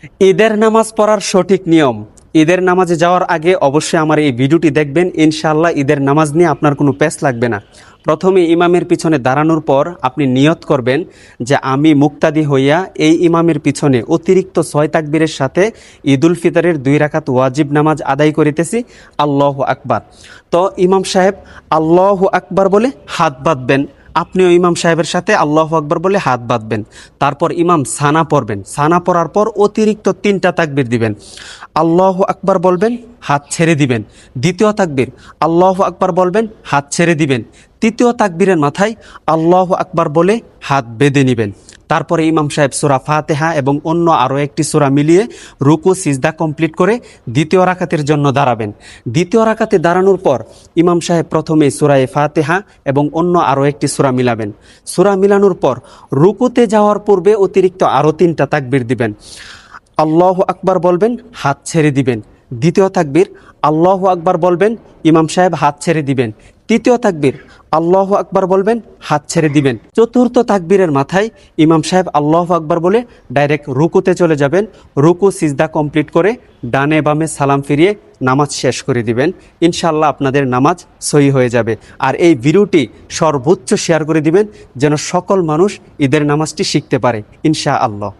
ঈদের নামাজ পড়ার সঠিক নিয়ম। ঈদের নামাজে যাওয়ার আগে অবশ্যই আমার এই ভিডিওটি দেখবেন। ইনশাআল্লাহ ঈদের নামাজ নিয়ে আপনার কোনো প্যাচ লাগবে না। প্রথমে ইমামের পিছনে দাঁড়ানোর পর আপনি নিয়ত করবেন যে আমি মুক্তাদি হইয়া এই ইমামের পিছনে অতিরিক্ত 6 তাকবীরের সাথে ঈদুল ফিতরের 2 রাকাত ওয়াজিব নামাজ আদায় করিতেছি। আল্লাহু আকবার। তো ইমাম সাহেব আল্লাহু আকবার বলে হাত বাঁধবেন, আপনিও ইমাম সাহেবের সাথে আল্লাহু আকবার বলে হাত বাঁধবেন। তারপর ইমাম সানা পড়বেন, সানা পড়ার পর অতিরিক্ত 3টা তাকবীর দিবেন। আল্লাহু আকবার বলবেন, হাত ছেড়ে দিবেন। দ্বিতীয় তাকবীর আল্লাহু আকবার বলবেন, হাত ছেড়ে দিবেন। তৃতীয় তাকবীরের মাথায় আল্লাহু আকবার বলে হাত বেঁধে নেবেন। তারপরে ইমাম সাহেব সূরা ফাতিহা এবং অন্য আরও একটি সূরা মিলিয়ে রুকু সিজদা কমপ্লিট করে দ্বিতীয় রাকাতের জন্য দাঁড়াবেন। দ্বিতীয় রাকাতে দাঁড়ানোর পর ইমাম সাহেব প্রথমে সূরা ফাতিহা এবং অন্য আরও একটি সূরা মিলাবেন। সূরা মিলানোর পর রুকুতে যাওয়ার পূর্বে অতিরিক্ত আরও 3টা তাকবীর দিবেন। আল্লাহু আকবার বলবেন, হাত ছেড়ে দিবেন। দ্বিতীয় তাকবীর আল্লাহু আকবার বলবেন, ইমাম সাহেব হাত ছেড়ে দিবেন। তৃতীয় তাকবীর আল্লাহু আকবার বলবেন, হাত ছেড়ে দিবেন। চতুর্থ তাকবীরের মাথায় ইমাম সাহেব আল্লাহু আকবার বলে ডাইরেক্ট রুকুতে চলে যাবেন। রুকু সিজদা কমপ্লিট করে ডানে বামে সালাম ফিরিয়ে নামাজ শেষ করে দিবেন। ইনশাআল্লাহ আপনাদের নামাজ সহি হয়ে যাবে। আর এই ভিডিওটি সর্বোচ্চ শেয়ার করে দিবেন যেন সকল মানুষ ঈদের নামাজটি শিখতে পারে ইনশাআল্লাহ।